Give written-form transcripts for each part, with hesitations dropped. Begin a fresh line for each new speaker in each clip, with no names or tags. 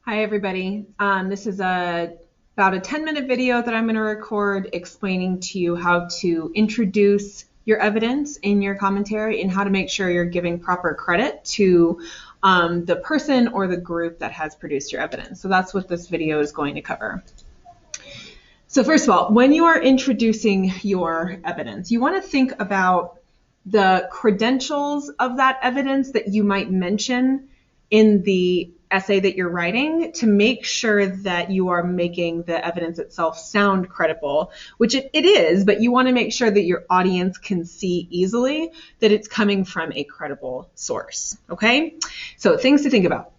Hi everybody. This is about a 10-minute video that I'm going to record explaining to you how to introduce your evidence in your commentary and how to make sure you're giving proper credit to the person or the group that has produced your evidence. So that's what this video is going to cover. So first of all, when you are introducing your evidence, you want to think about the credentials of that evidence that you might mention in the essay that you're writing to make sure that you are making the evidence itself sound credible, which it is, but you want to make sure that your audience can see easily that it's coming from a credible source, okay? So things to think about.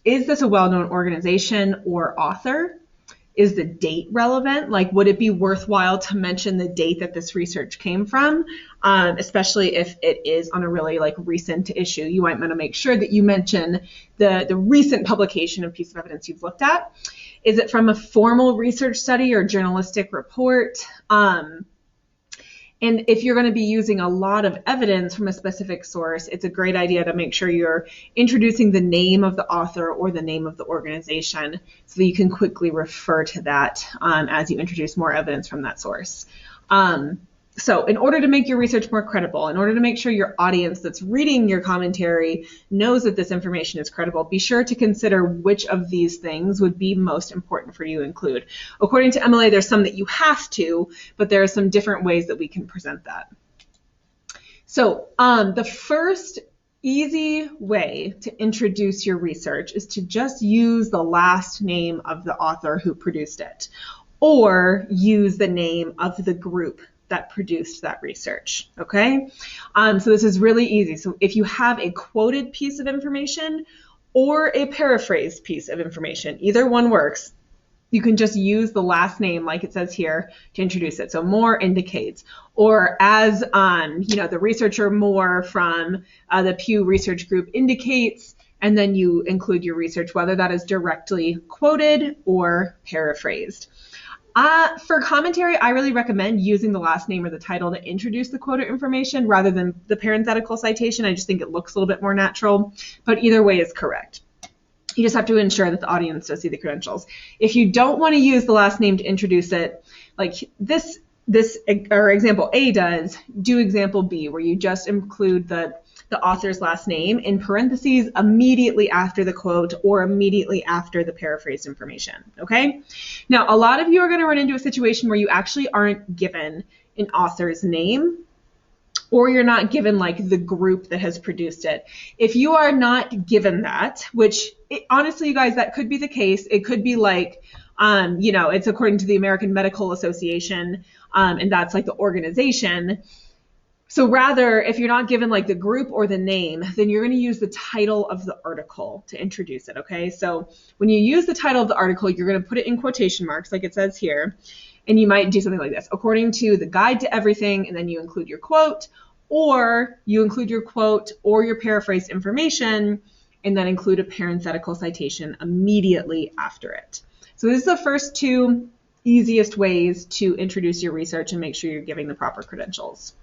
Is this a well-known organization or author? Is the date relevant? Like, would it be worthwhile to mention the date that this research came from? Especially if it is on a really recent issue, you might want to make sure that you mention the recent publication of piece of evidence you've looked at. Is it from a formal research study or journalistic report? And if you're going to be using a lot of evidence from a specific source, it's a great idea to make sure you're introducing the name of the author or the name of the organization so that you can quickly refer to that as you introduce more evidence from that source. So in order to make your research more credible, in order to make sure your audience that's reading your commentary knows that this information is credible, be sure to consider which of these things would be most important for you to include. According to MLA, there's some that you have to, but there are some different ways that we can present that. So the first easy way to introduce your research is to just use the last name of the author who produced it, or use the name of the group that produced that research, okay? So this is really easy. So if you have a quoted piece of information or a paraphrased piece of information, either one works, you can just use the last name like it says here to introduce it. So more indicates, or as the researcher more from the Pew Research Group indicates, and then you include your research, whether that is directly quoted or paraphrased. For commentary, I really recommend using the last name or the title to introduce the quoted information rather than the parenthetical citation. I just think it looks a little bit more natural, but either way is correct. You just have to ensure that the audience does see the credentials. If you don't want to use the last name to introduce it, like this or example A does, do example B, where you just include the author's last name in parentheses immediately after the quote or immediately after the paraphrased information, okay? Now, a lot of you are going to run into a situation where you actually aren't given an author's name, or you're not given the group that has produced it. If you are not given that, which honestly, you guys, that could be the case. It could be it's according to the American Medical Association, and that's the organization. So rather, if you're not given the group or the name, then you're going to use the title of the article to introduce it, okay? So when you use the title of the article, you're going to put it in quotation marks like it says here, and you might do something like this: according to the Guide to Everything, and then you include your quote, or you include your quote or your paraphrased information, and then include a parenthetical citation immediately after it. So this is the first two easiest ways to introduce your research and make sure you're giving the proper credentials.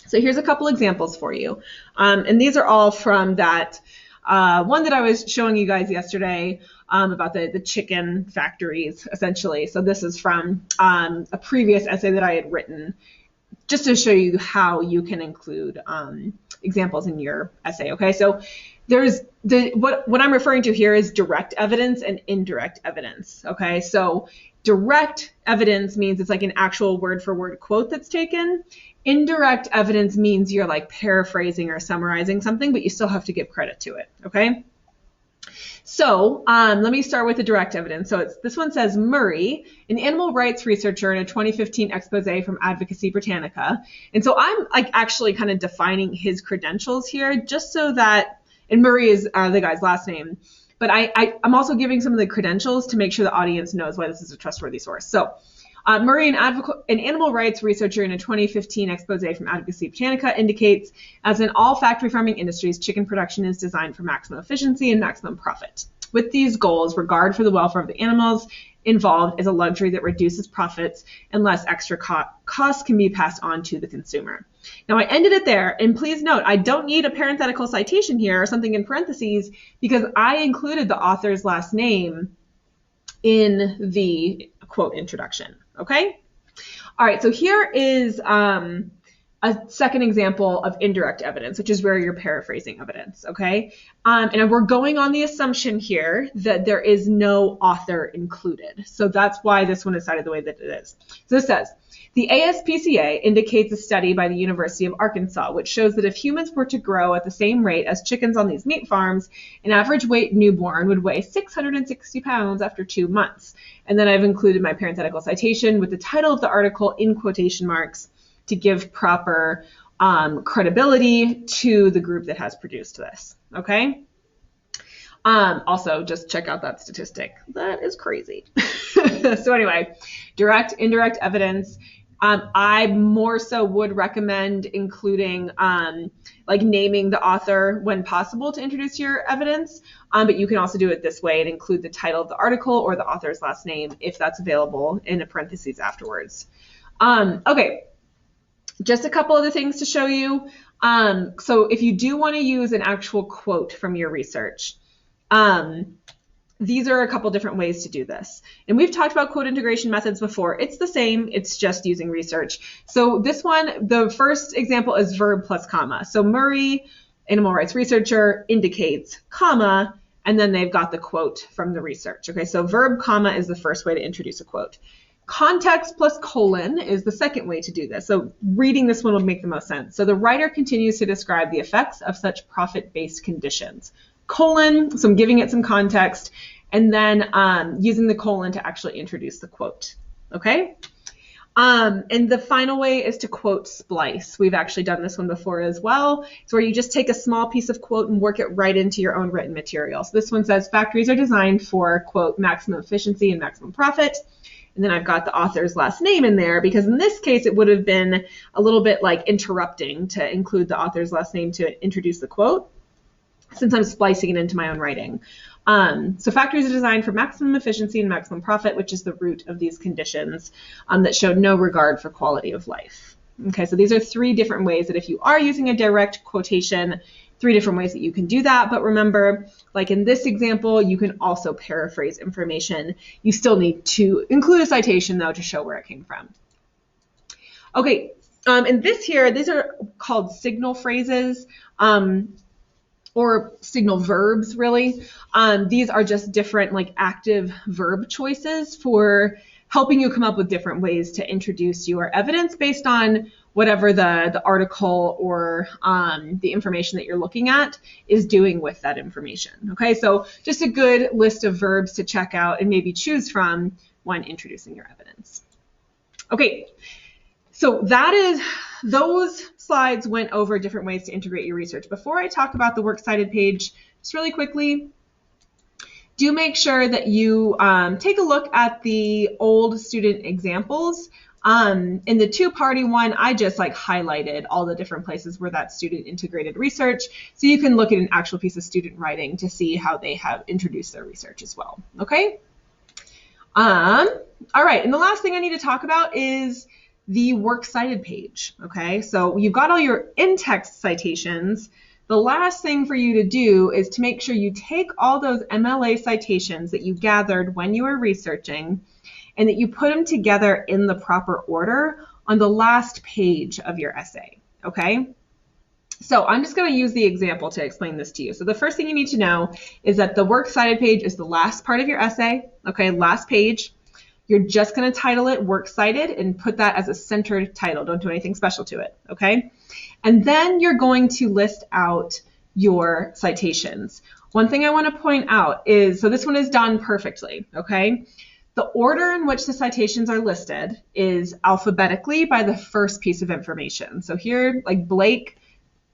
So here's a couple examples for you. And these are all from that one that I was showing you guys yesterday about the chicken factories, essentially. So this is from a previous essay that I had written, just to show you how you can include examples in your essay, okay? So there's what I'm referring to here is direct evidence and indirect evidence, okay? So direct evidence means it's an actual word-for-word quote that's taken. Indirect evidence means you're paraphrasing or summarizing something, but you still have to give credit to it, okay? So let me start with the direct evidence. So this one says, Murray, an animal rights researcher in a 2015 expose from Advocacy Britannica. And so I'm actually kind of defining his credentials here just so that, and Murray is the guy's last name, but I'm also giving some of the credentials to make sure the audience knows why this is a trustworthy source. So Murray, an animal rights researcher in a 2015 expose from Advocacy Britannica, indicates, as in all factory farming industries, chicken production is designed for maximum efficiency and maximum profit. With these goals, regard for the welfare of the animals involved is a luxury that reduces profits unless extra costs can be passed on to the consumer. Now, I ended it there, and please note, I don't need a parenthetical citation here or something in parentheses because I included the author's last name in the quote introduction, okay? All right, so here is a second example of indirect evidence, which is where you're paraphrasing evidence, okay? And we're going on the assumption here that there is no author included. So that's why this one is cited the way that it is. So this says, the ASPCA indicates a study by the University of Arkansas, which shows that if humans were to grow at the same rate as chickens on these meat farms, an average weight newborn would weigh 660 pounds after 2 months. And then I've included my parenthetical citation with the title of the article in quotation marks to give proper credibility to the group that has produced this, okay? Also, just check out that statistic. That is crazy. So anyway, direct, indirect evidence. I more so would recommend including like naming the author when possible to introduce your evidence, but you can also do it this way and include the title of the article or the author's last name if that's available in a parentheses afterwards. Okay. Just a couple other things to show you. So if you do want to use an actual quote from your research, these are a couple different ways to do this. And we've talked about quote integration methods before. It's the same, it's just using research. So this one, the first example is verb plus comma. So Murray, animal rights researcher, indicates, comma, and then they've got the quote from the research. Okay, so verb, comma is the first way to introduce a quote. Context plus colon is the second way to do this. So reading this one would make the most sense. So the writer continues to describe the effects of such profit-based conditions. Colon, so I'm giving it some context, and then using the colon to actually introduce the quote, okay? And the final way is to quote splice. We've actually done this one before as well. It's where you just take a small piece of quote and work it right into your own written material. So this one says, factories are designed for, quote, maximum efficiency and maximum profit. And then I've got the author's last name in there because in this case, it would have been a little bit like interrupting to include the author's last name to introduce the quote, since I'm splicing it into my own writing. So factories are designed for maximum efficiency and maximum profit, which is the root of these conditions that show no regard for quality of life. Okay, so these are 3 different ways that if you are using a direct quotation, 3 different ways that you can do that. But remember, like in this example, you can also paraphrase information. You still need to include a citation, though, to show where it came from. Okay, and these are called signal phrases or signal verbs, really. These are just different like active verb choices for helping you come up with different ways to introduce your evidence based on whatever the article or the information that you're looking at is doing with that information. Okay, so just a good list of verbs to check out and maybe choose from when introducing your evidence. Okay, so those slides went over different ways to integrate your research. Before I talk about the works cited page, just really quickly, do make sure that you take a look at the old student examples. In the 2-party one, I just like highlighted all the different places where that student integrated research. So you can look at an actual piece of student writing to see how they have introduced their research as well. Okay. All right. And the last thing I need to talk about is the works cited page. Okay. So you've got all your in-text citations. The last thing for you to do is to make sure you take all those MLA citations that you gathered when you were researching and that you put them together in the proper order on the last page of your essay, okay? So I'm just going to use the example to explain this to you. So the first thing you need to know is that the works cited page is the last part of your essay, okay, last page. You're just going to title it works cited and put that as a centered title. Don't do anything special to it, okay? And then you're going to list out your citations. One thing I want to point out is, so this one is done perfectly, okay? The order in which the citations are listed is alphabetically by the first piece of information. So here, like Blake,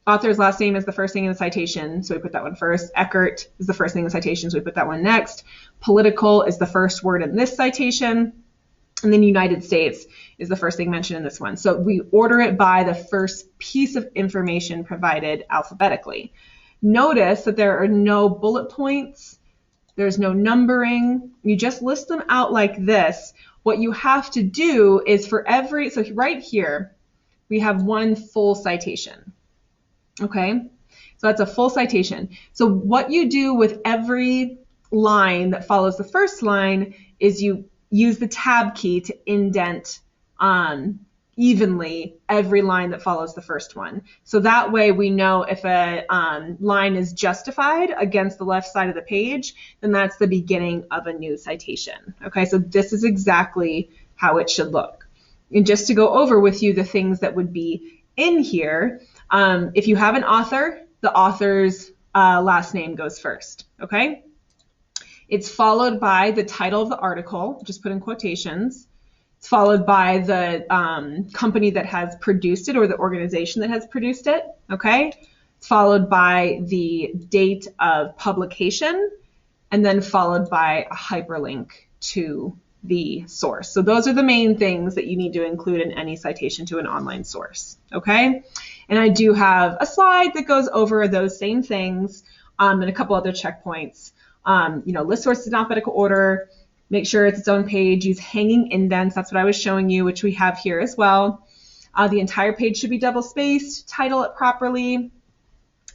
author's last name is the first thing in the citation, so we put that one first. Eckert is the first thing in the citation, so we put that one next. Political is the first word in this citation. And then United States is the first thing mentioned in this one. So we order it by the first piece of information provided alphabetically. Notice that there are no bullet points There's no numbering. You just list them out like this. What you have to do is for every, so right here, we have one full citation. Okay, so that's a full citation. So what you do with every line that follows the first line is you use the tab key to indent evenly every line that follows the first one. So that way we know if a line is justified against the left side of the page, then that's the beginning of a new citation. Okay, so this is exactly how it should look. And just to go over with you the things that would be in here, if you have an author, the author's last name goes first, okay? It's followed by the title of the article, just put in quotations. It's followed by the company that has produced it or the organization that has produced it, okay? It's followed by the date of publication, and then followed by a hyperlink to the source. So those are the main things that you need to include in any citation to an online source, okay? And I do have a slide that goes over those same things and a couple other checkpoints. List sources in alphabetical order, make sure it's its own page, use hanging indents, that's what I was showing you, which we have here as well. The entire page should be double-spaced, title it properly,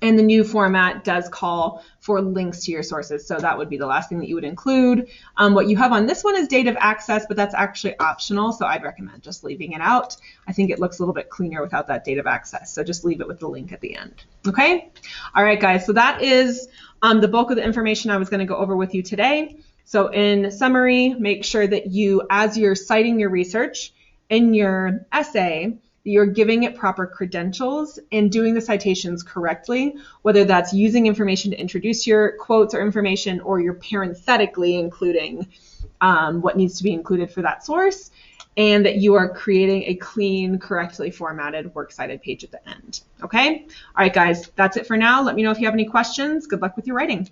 and the new format does call for links to your sources, so that would be the last thing that you would include. What you have on this one is date of access, but that's actually optional, so I'd recommend just leaving it out. I think it looks a little bit cleaner without that date of access, so just leave it with the link at the end, okay? All right, guys, so that is the bulk of the information I was going to go over with you today. So in summary, make sure that you, as you're citing your research in your essay, you're giving it proper credentials and doing the citations correctly, whether that's using information to introduce your quotes or information, or you're parenthetically including what needs to be included for that source, and that you are creating a clean, correctly formatted, works cited page at the end. Okay? All right, guys, that's it for now. Let me know if you have any questions. Good luck with your writing.